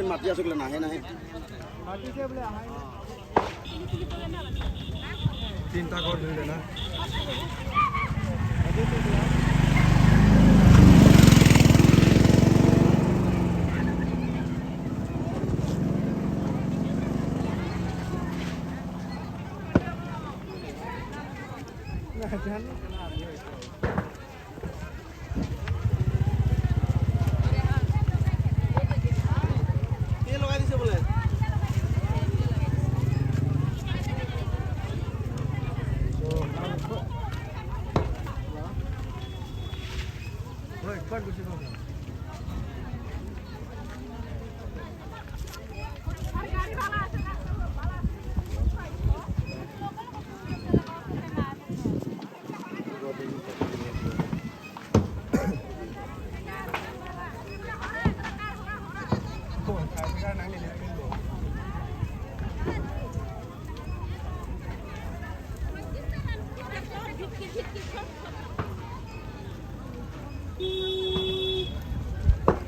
মাতি আছো নাহে নাহে চিন্তা কৰ ধৰিলে না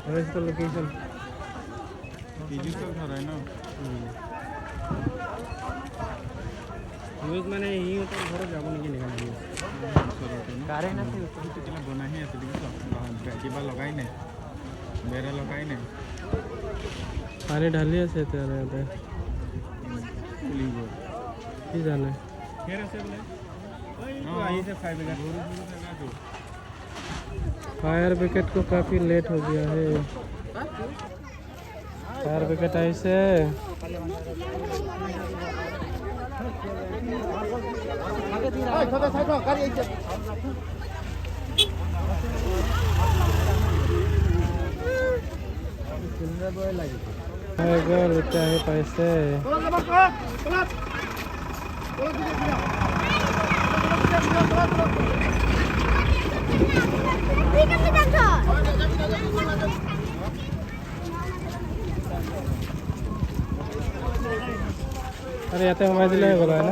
Where is the location? News মানে এই তো ঘরে যাব নাকি নেখানে কারে না সে কিলা বনাহি আছে দেখিছো কিবা লগাই নাই বেৰা লগাই নাই পানী ঢালি আছে তেতে পুলিব কি জানে ফেৰ আছে বলে ওই তো আহিছে ফায়ার ব্রিগেড फायर ब्रिगेड को काफी लेट हो गया है फायर ब्रिगेड ऐसे चाहे पैसे अरे याते हमारे दिले बोला है ना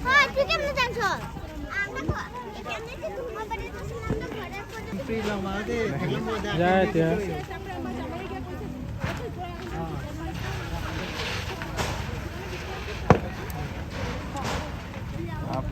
हां ठीक है मैं जानছো আমরা কেমনে যে তোমার বাড়ি আসলাম তো ঘরে ফ্রি লামাতে যায় त्या आप